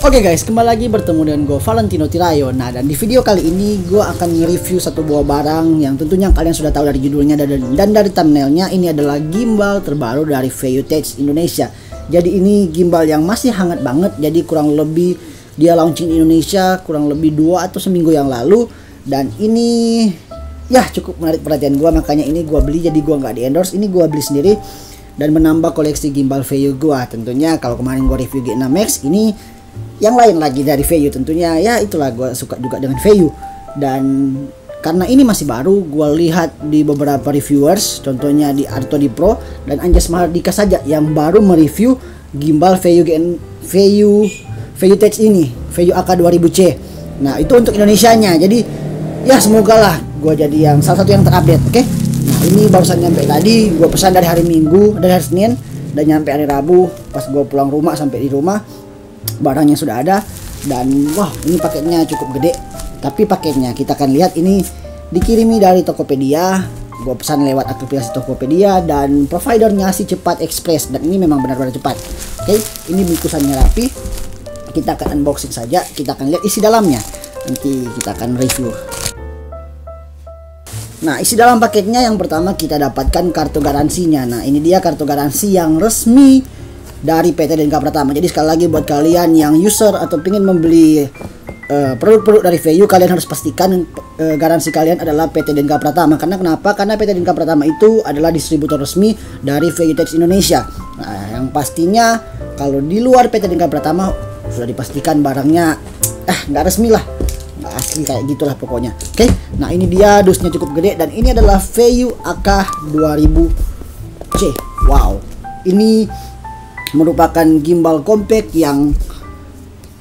Oke guys, kembali lagi bertemu dengan gue Valentino Tirayo. Nah, dan di video kali ini gue akan nge-review satu buah barang yang tentunya kalian sudah tahu dari judulnya dan dari thumbnailnya. Ini adalah gimbal terbaru dari ViewTech Indonesia. Jadi ini gimbal yang masih hangat banget. Jadi kurang lebih dia launching di Indonesia kurang lebih 2 atau seminggu yang lalu. Dan ini ya cukup menarik perhatian gue, makanya ini gue beli. Jadi gue nggak di endorse, ini gue beli sendiri dan menambah koleksi gimbal Vaio gue. Tentunya kalau kemarin gue review G6 Max, ini yang lain lagi dari Vaio. Tentunya ya itulah, gue suka juga dengan Vaio. Dan karena ini masih baru, gue lihat di beberapa reviewers, contohnya di Artodi Pro dan Anjas Mahardika saja yang baru mereview gimbal ViewTech ini, Vaio AK 2000C. Nah itu untuk Indonesianya. Jadi ya semoga lah gue jadi yang salah satu yang terupdate. Oke. Nah ini barusan nyampe tadi, gue pesan dari hari Minggu, dari hari Senin, dan nyampe hari Rabu. Pas gue pulang rumah, sampai di rumah barangnya sudah ada. Dan wah, ini paketnya cukup gede. Tapi paketnya kita akan lihat, ini dikirimi dari Tokopedia. Gue pesan lewat aplikasi Tokopedia dan providernya si Cepat Express, dan ini memang benar-benar cepat. Oke, ini bungkusannya rapi. Kita akan unboxing saja, kita akan lihat isi dalamnya. Nanti kita akan review. Nah, isi dalam paketnya yang pertama kita dapatkan kartu garansinya. Nah, ini dia kartu garansi yang resmi dari PT Denka Pratama. Jadi sekali lagi buat kalian yang user atau ingin membeli produk-produk dari Vaio, kalian harus pastikan garansi kalian adalah PT Denka Pratama. Karena kenapa? Karena PT Denka Pratama itu adalah distributor resmi dari ViewTech Indonesia. Nah, yang pastinya kalau di luar PT Denka Pratama sudah dipastikan barangnya nggak resmi lah, nggak asli kayak gitulah pokoknya. Oke, nah ini dia, dusnya cukup gede dan ini adalah Vaio AK 2000C. Wow, ini merupakan gimbal compact yang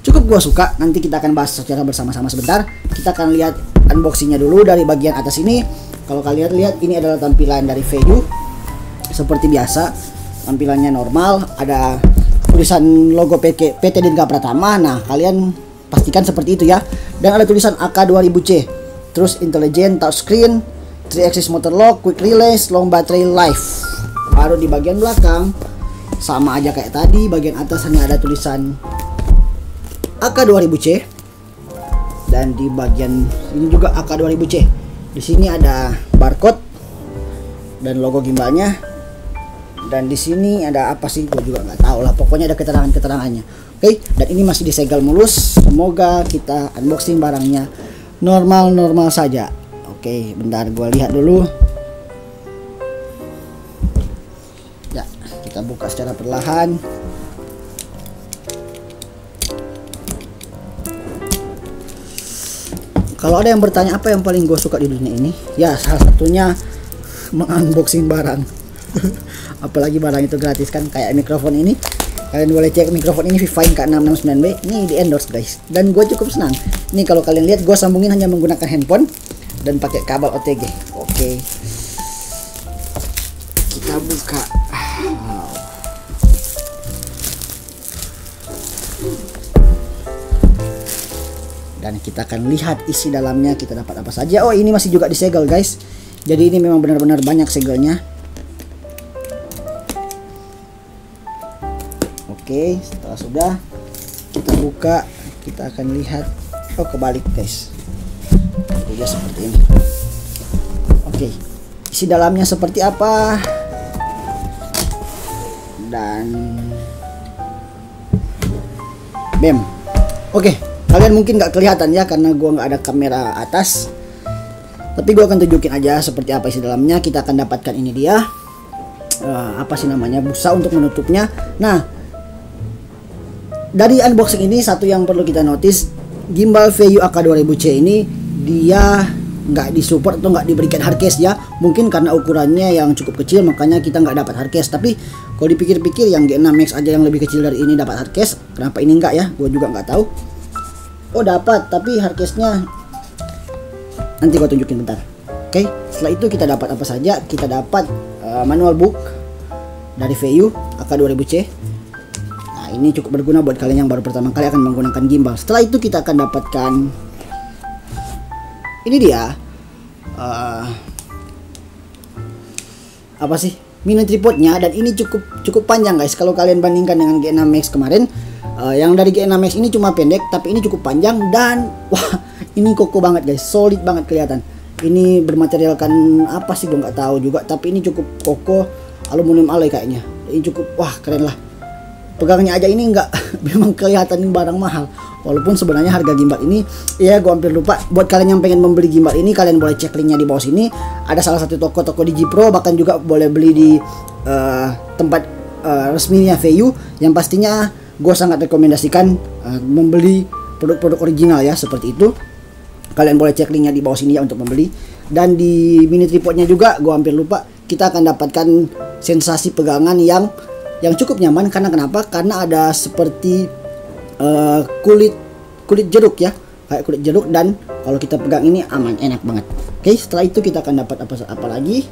cukup gua suka. Nanti kita akan bahas secara bersama-sama sebentar. Kita akan lihat unboxingnya dulu dari bagian atas ini. Kalau kalian lihat, ini adalah tampilan dari Vaio seperti biasa. Tampilannya normal, ada tulisan logo PT Denka Pratama. Nah, kalian pastikan seperti itu ya. Dan ada tulisan AK 2000C. Terus intelligent touchscreen, 3-axis motor lock, quick release, long battery life. Baru di bagian belakang sama aja kayak tadi, bagian atas hanya ada tulisan AK 2000C. Dan di bagian ini juga AK 2000C. Di sini ada barcode dan logo gimbalnya. Dan di sini ada apa sih, gue juga nggak tahu lah. Pokoknya ada keterangannya. Oke, dan ini masih disegel mulus. Semoga kita unboxing barangnya normal-normal saja. Oke, bentar gue lihat dulu. Ya, kita buka secara perlahan. Kalau ada yang bertanya apa yang paling gue suka di dunia ini, ya salah satunya mengunboxing barang. Apalagi barang itu gratis kan, kayak mikrofon ini. Kalian boleh cek mikrofon ini Vivine K669B, ini di endorse guys, dan gue cukup senang. Ini kalau kalian lihat, gue sambungin hanya menggunakan handphone dan pakai kabel OTG. Oke, kita buka. Wow. Dan kita akan lihat isi dalamnya, kita dapat apa saja. Oh, ini masih juga disegel guys, jadi ini memang benar-benar banyak segelnya. Oke, setelah sudah kita buka, kita akan lihat. Oh, kebalik guys, jadi dia seperti ini. Oke, isi dalamnya seperti apa. Dan bam. Oke, kalian mungkin nggak kelihatan ya karena gua nggak ada kamera atas, tapi gua akan tunjukin aja seperti apa isi dalamnya. Kita akan dapatkan ini dia, apa sih namanya, busa untuk menutupnya. Nah, dari unboxing ini satu yang perlu kita notice, gimbal Vaio AK 2000C ini dia nggak disupport atau nggak diberikan hardcase ya. Mungkin karena ukurannya yang cukup kecil makanya kita nggak dapat hardcase. Tapi kalau dipikir-pikir, yang G6 Max aja yang lebih kecil dari ini dapat hardcase, kenapa ini enggak ya? Gue juga nggak tahu. Oh dapat, tapi hardcase-nya nanti gue tunjukin bentar. Oke, setelah itu kita dapat apa saja? Kita dapat manual book dari Vaio AK 2000C. Ini cukup berguna buat kalian yang baru pertama kali akan menggunakan gimbal. Setelah itu kita akan dapatkan ini dia, apa sih, mini tripodnya. Dan ini cukup panjang guys. Kalau kalian bandingkan dengan G6 Max kemarin, Yang dari G6X ini cuma pendek, tapi ini cukup panjang dan wah, ini kokoh banget guys, solid banget kelihatan. Ini bermaterialkan apa sih gue nggak tahu juga, tapi ini cukup kokoh, aluminium alloy kayaknya. Ini cukup, wah keren lah. Pegangnya aja ini nggak memang kelihatan ini barang mahal. Walaupun sebenarnya harga gimbal ini, ya gue hampir lupa. Buat kalian yang pengen membeli gimbal ini, kalian boleh cek linknya di bawah sini. Ada salah satu toko-toko di G-Pro, bahkan juga boleh beli di tempat resminya VU. Yang pastinya gue sangat rekomendasikan membeli produk-produk original ya, seperti itu. Kalian boleh cek linknya di bawah sini ya untuk membeli. Dan di mini tripodnya juga gue hampir lupa, kita akan dapatkan sensasi pegangan yang cukup nyaman. Karena kenapa? Karena ada seperti kulit jeruk ya, kayak kulit jeruk, dan kalau kita pegang ini aman, enak banget. Oke, setelah itu kita akan dapat apa lagi?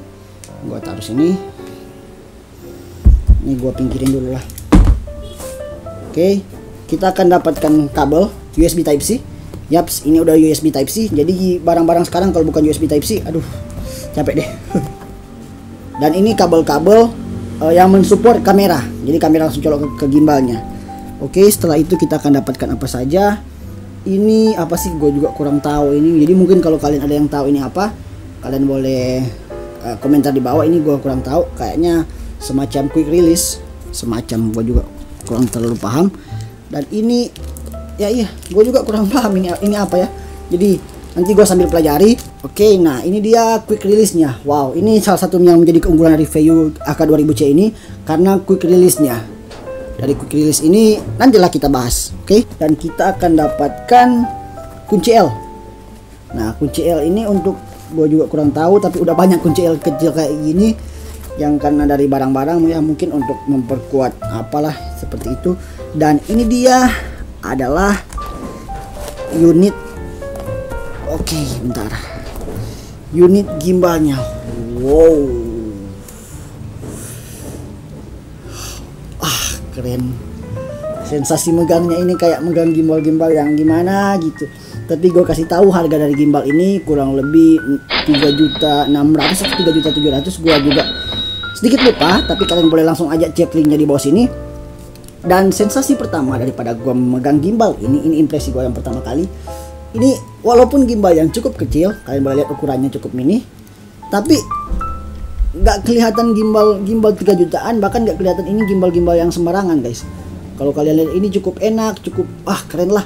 Gue taruh sini. Ini gue pinggirin dulu lah. Oke, kita akan dapatkan kabel USB Type C. Yaps, ini udah USB Type C. Jadi barang-barang sekarang kalau bukan USB Type C, aduh, capek deh. Dan ini kabel-kabel yang mensupport kamera. Jadi kamera langsung colok ke gimbalnya. Oke, setelah itu kita akan dapatkan apa saja. Ini apa sih? Gue juga kurang tahu ini. Jadi mungkin kalau kalian ada yang tahu ini apa, kalian boleh komentar di bawah. Ini gue kurang tahu. Kayaknya semacam quick release, semacam, gue juga kurang terlalu paham. Dan ini ya iya, gue juga kurang paham ini apa ya. Jadi nanti gue sambil pelajari. Oke, nah ini dia quick release-nya. Wow, ini salah satu yang menjadi keunggulan dari VU AK2000C ini karena quick release-nya. Dari quick release ini nantilah kita bahas. Oke, dan kita akan dapatkan kunci L. Nah, kunci L ini untuk gue juga kurang tahu, tapi udah banyak kunci L kecil kayak gini yang karena dari barang-barang ya, mungkin untuk memperkuat apalah seperti itu. Dan ini dia adalah unit, oke bentar, unit gimbalnya. Wow, keren. Sensasi megangnya ini kayak megang gimbal-gimbal yang gimana gitu. Tapi gue kasih tahu harga dari gimbal ini kurang lebih 3.600.000 atau 3.700.000. Gue juga sedikit lupa, tapi kalian boleh langsung aja cek linknya di bawah sini. Dan sensasi pertama daripada gue memegang gimbal ini impresi gue yang pertama kali. Ini walaupun gimbal yang cukup kecil, kalian boleh lihat ukurannya cukup mini, tapi nggak kelihatan gimbal 3 jutaan, bahkan nggak kelihatan ini gimbal yang sembarangan guys. Kalau kalian lihat ini cukup enak, cukup keren lah.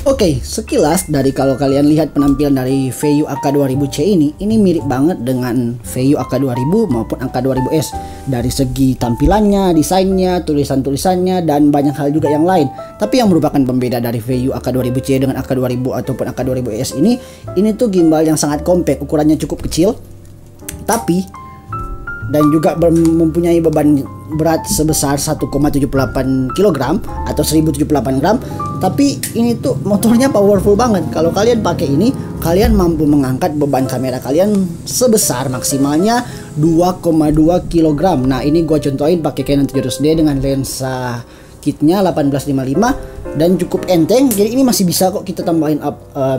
Oke, sekilas dari kalau kalian lihat penampilan dari VU AK2000C ini mirip banget dengan VU AK2000 maupun AK2000S dari segi tampilannya, desainnya, tulisannya, dan banyak hal juga yang lain. Tapi yang merupakan pembeda dari VU AK2000C dengan AK2000 ataupun AK2000S ini tuh gimbal yang sangat compact, ukurannya cukup kecil, tapi dan juga mempunyai beban berat sebesar 1,78 kg atau 1078 gram. Tapi ini tuh motornya powerful banget. Kalau kalian pakai ini, kalian mampu mengangkat beban kamera kalian sebesar maksimalnya 2,2 kg. Nah, ini gue contohin pakai Canon 700D dengan lensa kitnya 1855 dan cukup enteng. Jadi ini masih bisa kok kita tambahin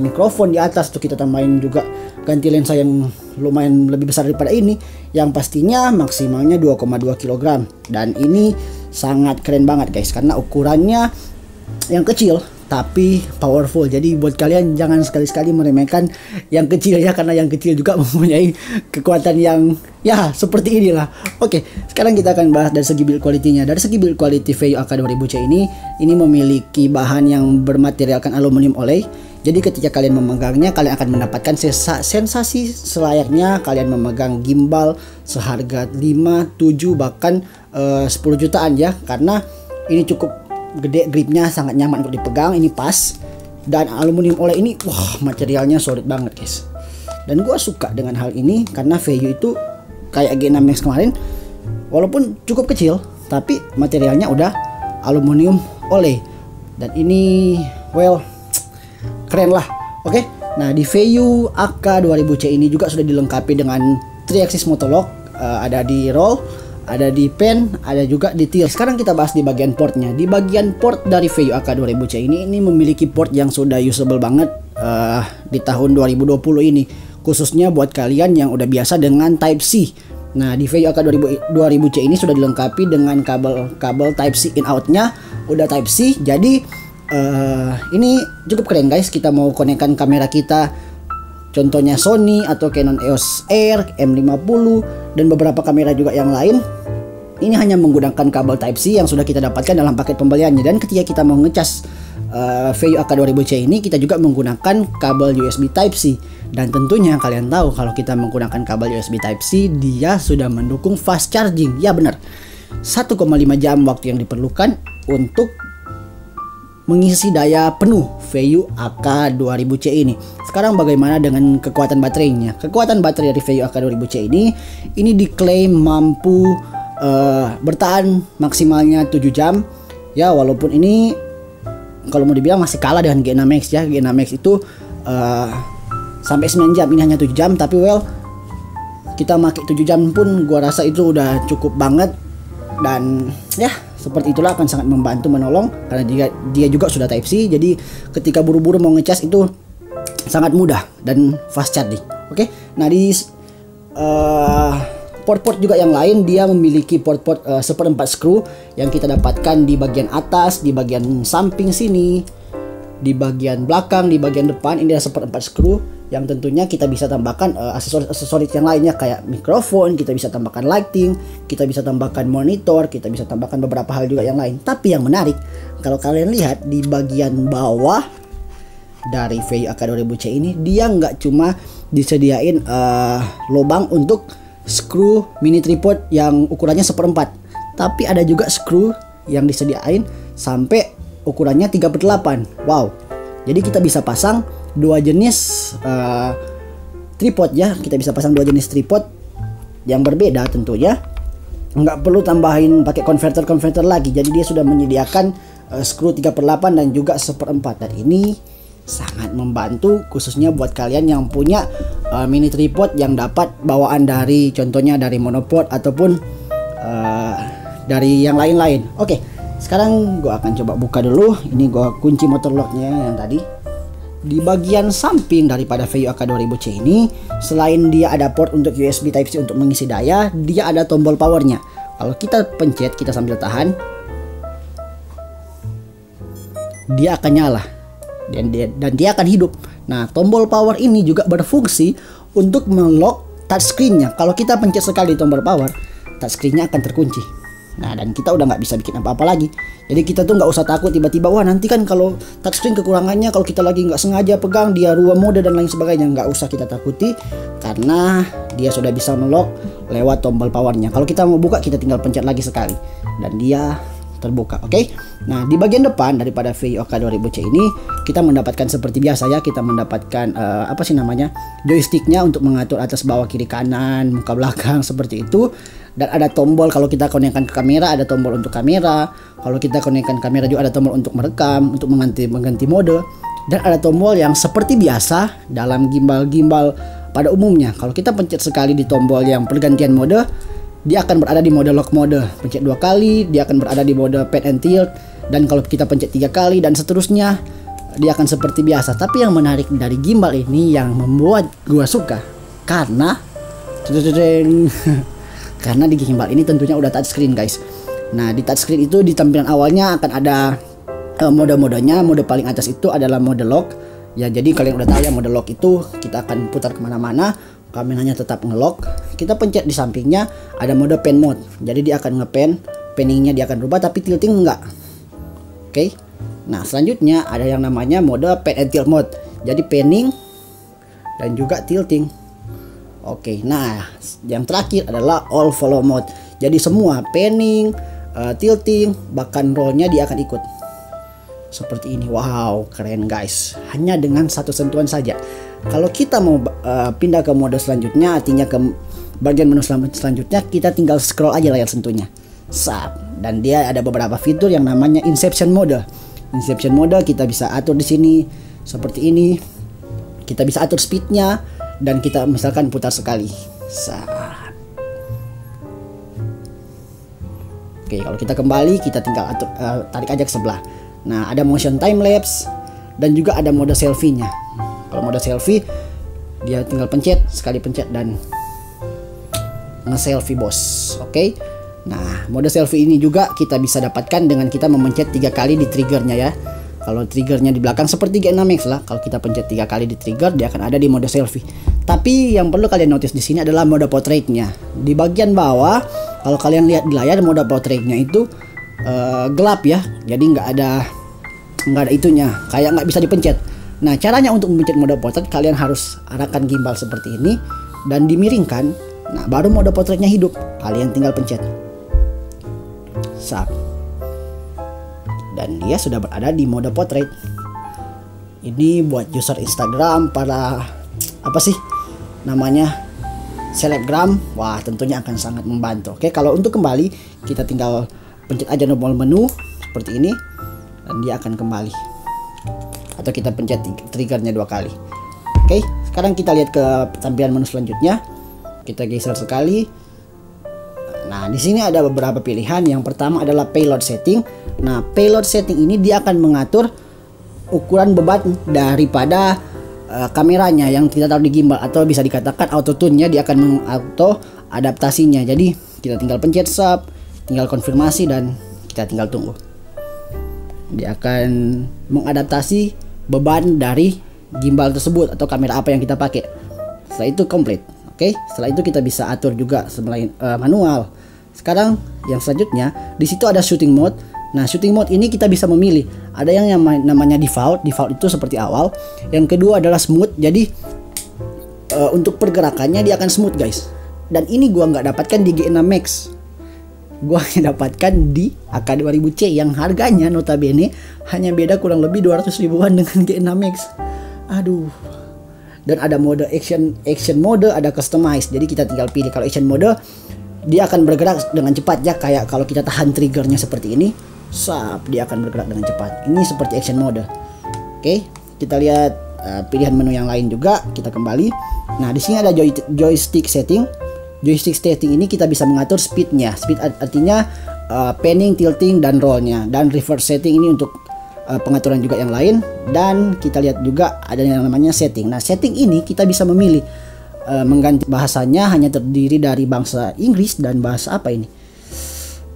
mikrofon di atas tuh, kita tambahin juga ganti lensa yang lumayan lebih besar daripada ini, yang pastinya maksimalnya 2,2 kg. Dan ini sangat keren banget guys, karena ukurannya yang kecil tapi powerful. Jadi buat kalian jangan sekali-sekali meremehkan yang kecil ya, karena yang kecil juga mempunyai kekuatan yang ya seperti inilah. Oke, sekarang kita akan bahas dari segi build quality-nya. Dari segi build quality VU AK2000C ini memiliki bahan yang bermaterialkan aluminium alloy. Jadi ketika kalian memegangnya, kalian akan mendapatkan sensasi selayaknya kalian memegang gimbal seharga 5, 7 bahkan 10 jutaan ya, karena ini cukup gede, gripnya sangat nyaman untuk dipegang, ini pas. Dan aluminium alloy ini wah, materialnya solid banget guys. Dan gue suka dengan hal ini karena VU itu kayak G6X kemarin, walaupun cukup kecil tapi materialnya udah aluminium alloy. Dan ini well keren lah. Oke, nah di VU AK2000C ini juga sudah dilengkapi dengan 3-axis monolog, ada di roll, ada di pen, ada juga di tilt. Sekarang kita bahas di bagian portnya. Di bagian port dari VU AK2000C ini memiliki port yang sudah usable banget di tahun 2020 ini, khususnya buat kalian yang udah biasa dengan Type C. Nah, di VU AK2000C ini sudah dilengkapi dengan kabel Type C in outnya udah Type C. Jadi ini cukup keren guys. Kita mau konekkan kamera kita, contohnya Sony atau Canon EOS R, M50 dan beberapa kamera juga yang lain. Ini hanya menggunakan kabel Type C yang sudah kita dapatkan dalam paket pembeliannya. Dan ketika kita mau ngecas VU AK2000C ini, kita juga menggunakan kabel USB Type C. Dan tentunya kalian tahu kalau kita menggunakan kabel USB Type C, dia sudah mendukung fast charging. Ya benar, 1,5 jam waktu yang diperlukan untuk mengisi daya penuh VU AK2000C ini. Sekarang bagaimana dengan kekuatan baterainya? Kekuatan baterai dari VU AK2000C ini diklaim mampu bertahan maksimalnya 7 jam. Ya walaupun ini kalau mau dibilang masih kalah dengan G6 Max ya. G6 Max itu sampai 9 jam, ini hanya 7 jam. Tapi well, kita pakai 7 jam pun gua rasa itu udah cukup banget. Dan ya seperti itulah, akan sangat membantu menolong karena dia juga sudah Type C. Jadi ketika buru-buru mau ngecas itu sangat mudah dan fast charging. Oke. Nah di port-port juga yang lain, dia memiliki port-port 1/4 screw yang kita dapatkan di bagian atas, di bagian samping sini, di bagian belakang, di bagian depan. Ini ada 1/4 screw yang tentunya kita bisa tambahkan aksesoris yang lainnya kayak mikrofon, kita bisa tambahkan lighting, kita bisa tambahkan monitor, kita bisa tambahkan beberapa hal juga yang lain. Tapi yang menarik, kalau kalian lihat di bagian bawah dari VU AK2000C ini, dia nggak cuma disediain lubang untuk screw mini tripod yang ukurannya 1/4, tapi ada juga screw yang disediain sampai ukurannya 3/8. Wow, jadi kita bisa pasang dua jenis tripod ya. Kita bisa pasang dua jenis tripod yang berbeda tentunya. Nggak perlu tambahin pakai konverter lagi. Jadi dia sudah menyediakan screw 3/8 dan juga 1/4. Dan ini sangat membantu khususnya buat kalian yang punya mini tripod yang dapat bawaan dari contohnya dari monopod ataupun dari yang lain-lain. Oke, sekarang gua akan coba buka dulu. Ini gua kunci motor locknya yang tadi. Di bagian samping daripada VU AK2000C ini, selain dia ada port untuk USB Type C untuk mengisi daya, dia ada tombol powernya. Kalau kita pencet, kita sambil tahan, dia akan nyala dan dia akan hidup. Nah, tombol power ini juga berfungsi untuk melock touchscreen-nya. Kalau kita pencet sekali tombol power, touchscreen-nya akan terkunci. Nah, dan kita udah nggak bisa bikin apa-apa lagi. Jadi kita tuh nggak usah takut tiba-tiba, wah nanti kan kalau touchscreen kekurangannya kalau kita lagi nggak sengaja pegang dia rubah mode dan lain sebagainya. Nggak usah kita takuti karena dia sudah bisa melock lewat tombol powernya. Kalau kita mau buka, kita tinggal pencet lagi sekali dan dia terbuka. Oke. Nah, di bagian depan daripada VU AK2000C ini kita mendapatkan seperti biasa ya, kita mendapatkan apa sih namanya, joysticknya untuk mengatur atas bawah kiri kanan muka belakang seperti itu. Dan ada tombol kalau kita konekkan ke kamera, ada tombol untuk kamera. Kalau kita konekkan kamera juga ada tombol untuk merekam, untuk mengganti mode. Dan ada tombol yang seperti biasa dalam gimbal-gimbal pada umumnya. Kalau kita pencet sekali di tombol yang pergantian mode, dia akan berada di mode lock mode. Pencet 2 kali, dia akan berada di mode pan and tilt. Dan kalau kita pencet 3 kali dan seterusnya, dia akan seperti biasa. Tapi yang menarik dari gimbal ini yang membuat gua suka karena karena di gimbal ini tentunya udah touchscreen guys. Nah, di touchscreen itu di tampilan awalnya akan ada mode-modenya. Mode paling atas itu adalah mode lock. Ya, jadi kalian udah tahu ya, mode lock itu kita akan putar kemana-mana, kameranya tetap ngelock. Kita pencet di sampingnya ada mode pan mode. Jadi dia akan ngepan, panningnya dia akan rubah tapi tilting enggak. Oke. Nah, selanjutnya ada yang namanya mode pan and tilt mode. Jadi panning dan juga tilting. Oke, nah yang terakhir adalah all follow mode. Jadi semua panning, tilting, bahkan rollnya dia akan ikut. Seperti ini. Wow, keren guys. Hanya dengan satu sentuhan saja. Kalau kita mau pindah ke mode selanjutnya, artinya ke bagian menu selanjutnya, kita tinggal scroll aja layar sentuhnya. Dan dia ada beberapa fitur yang namanya Inception mode. Inception mode kita bisa atur di sini seperti ini. Kita bisa atur speednya. Dan kita misalkan putar sekali. Oke, kalau kita kembali, kita tinggal atur, tarik aja ke sebelah. Nah, ada motion time lapse dan juga ada mode selfie-nya. Kalau mode selfie, dia tinggal pencet, sekali pencet dan nge-selfie bos. Oke. Nah, mode selfie ini juga kita bisa dapatkan dengan kita memencet 3 kali di triggernya ya. Kalau triggernya di belakang seperti G6X lah, kalau kita pencet 3 kali di trigger dia akan ada di mode selfie. Tapi yang perlu kalian notice di sini adalah mode portraitnya. Di bagian bawah, kalau kalian lihat di layar mode portraitnya itu gelap ya, jadi nggak ada itunya, kayak nggak bisa dipencet. Nah, caranya untuk memencet mode portrait kalian harus arahkan gimbal seperti ini dan dimiringkan. Nah, baru mode portraitnya hidup. Kalian tinggal pencet. Sap. Dan dia sudah berada di mode portrait. Ini buat user Instagram, para apa sih namanya, selebgram, wah tentunya akan sangat membantu. Oke, kalau untuk kembali kita tinggal pencet aja tombol menu seperti ini dan dia akan kembali. Atau kita pencet triggernya 2 kali. Oke, sekarang kita lihat ke tampilan menu selanjutnya. Kita geser sekali. Nah, di sini ada beberapa pilihan. Yang pertama adalah payload setting. Nah, payload setting ini dia akan mengatur ukuran beban daripada kameranya yang kita taruh di gimbal, atau bisa dikatakan auto tune-nya, dia akan mengauto adaptasinya. Jadi kita tinggal pencet sub, tinggal konfirmasi dan kita tinggal tunggu. Dia akan mengadaptasi beban dari gimbal tersebut atau kamera apa yang kita pakai. Setelah itu komplit. Oke, setelah itu kita bisa atur juga selain manual. Sekarang yang selanjutnya di situ ada shooting mode. Nah, shooting mode ini kita bisa memilih. Ada yang namanya default. Default itu seperti awal. Yang kedua adalah smooth. Jadi untuk pergerakannya dia akan smooth, guys. Dan ini gua nggak dapatkan di G6X. Gua hanya dapatkan di AK2000C yang harganya notabene hanya beda kurang lebih 200 ribuan dengan G6X. Aduh. Dan ada mode action mode, ada customize. Jadi kita tinggal pilih. Kalau action mode dia akan bergerak dengan cepat ya, kayak kalau kita tahan triggernya seperti ini, sap, dia akan bergerak dengan cepat. Ini seperti action mode. Oke, kita lihat pilihan menu yang lain juga. Kita kembali. Nah, di sini ada joystick setting. Joystick setting ini kita bisa mengatur speednya. Speed artinya panning, tilting, dan rollnya. Dan reverse setting ini untuk pengaturan juga yang lain. Dan kita lihat juga ada yang namanya setting. Nah, setting ini kita bisa memilih mengganti bahasanya, hanya terdiri dari bahasa Inggris dan bahasa apa ini,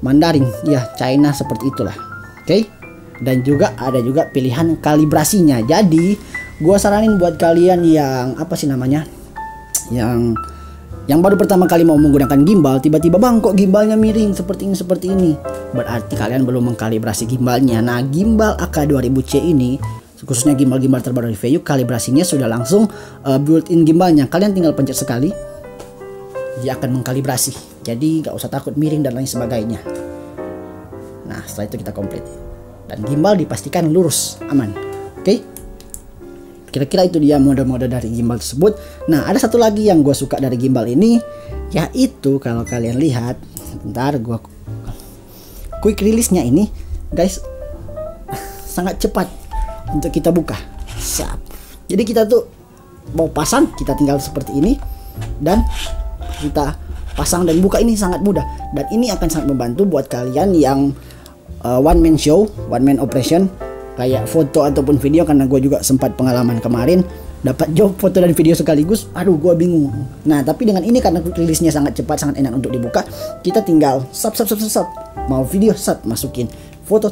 Mandarin, ya China, seperti itulah. Oke. Dan juga ada juga pilihan kalibrasinya. Jadi gua saranin buat kalian yang apa sih namanya, yang baru pertama kali mau menggunakan gimbal, tiba-tiba bang kok gimbalnya miring seperti ini, berarti kalian belum mengkalibrasi gimbalnya. Nah, gimbal AK2000C ini, khususnya gimbal-gimbal terbaru dari VU, kalibrasinya sudah langsung built-in gimbalnya. Kalian tinggal pencet sekali, dia akan mengkalibrasi. Jadi nggak usah takut miring dan lain sebagainya. Nah, setelah itu kita komplit dan gimbal dipastikan lurus, aman. Oke. Kira-kira itu dia mode-mode dari gimbal tersebut. Nah, ada satu lagi yang gue suka dari gimbal ini, yaitu kalau kalian lihat, bentar gue quick release-nya ini, guys, sangat cepat untuk kita buka. Sap. Jadi kita tuh mau pasang, kita tinggal seperti ini dan kita pasang dan buka, ini sangat mudah. Dan ini akan sangat membantu buat kalian yang one man show, one man operation, kayak foto ataupun video, karena gue juga sempat pengalaman kemarin dapat job foto dan video sekaligus. Aduh, gue bingung. Nah, tapi dengan ini karena rilisnya sangat cepat, sangat enak untuk dibuka, kita tinggal sub, mau video sub, masukin foto,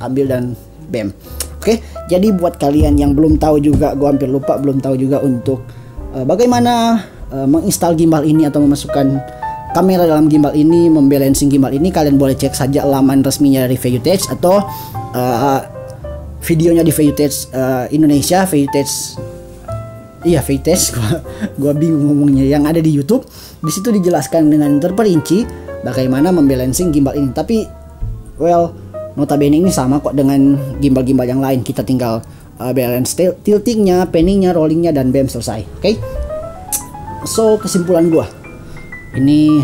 ambil dan bam. Oke, jadi buat kalian yang belum tahu juga, gue hampir lupa, belum tahu juga untuk bagaimana menginstal gimbal ini atau memasukkan kamera dalam gimbal ini, membalancing gimbal ini, kalian boleh cek saja laman resminya dari VUTech atau videonya di VUTech Indonesia, VUTech, iya VUTech, gua bingung ngomongnya, yang ada di YouTube. Di situ dijelaskan dengan terperinci bagaimana membalancing gimbal ini. Tapi well, notabene ini sama kok dengan gimbal-gimbal yang lain. Kita tinggal balance tiltingnya, panningnya, rollingnya, dan bam, selesai. Oke. So, kesimpulan gua, ini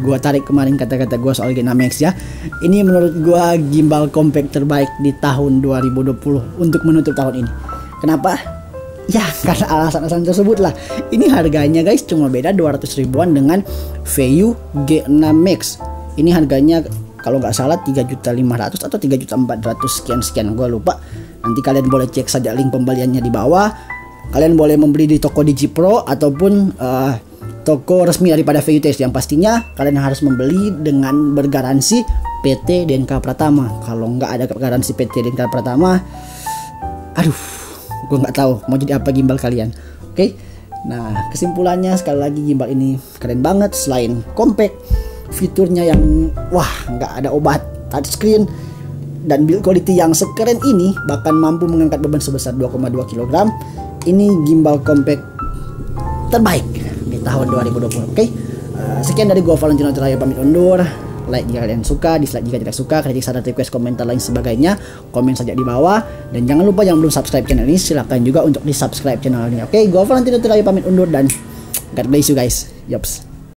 gua tarik kemarin kata-kata gua soal G6X ya. Ini menurut gua gimbal compact terbaik di tahun 2020 untuk menutup tahun ini. Kenapa? Ya karena alasan-alasan tersebut lah. Ini harganya guys cuma beda 200 ribuan dengan VU G6X. Ini harganya kalau nggak salah 3.500.000 atau 3.400.000 sekian, gua lupa. Nanti kalian boleh cek saja link pembeliannya di bawah. Kalian boleh membeli di toko Digipro ataupun toko resmi daripada VUTS. Yang pastinya kalian harus membeli dengan bergaransi PT DNK Pratama. Kalau nggak ada garansi PT DNK Pratama, aduh, gue nggak tahu mau jadi apa gimbal kalian. Oke, nah kesimpulannya sekali lagi gimbal ini keren banget. Selain compact, fiturnya yang wah nggak ada obat, touchscreen, dan build quality yang sekeren ini, bahkan mampu mengangkat beban sebesar 2,2 kg. Ini gimbal compact terbaik di tahun 2020. Oke, sekian dari gua Valentino Terakhir pamit undur. Like jika kalian suka, dislike jika tidak suka, kritik, saran, request, komentar lain sebagainya, komen saja di bawah. Dan jangan lupa yang belum subscribe channel ini, silahkan juga untuk di subscribe channel ini. Oke, gua Valentino Terakhir pamit undur dan God bless you guys. Yops.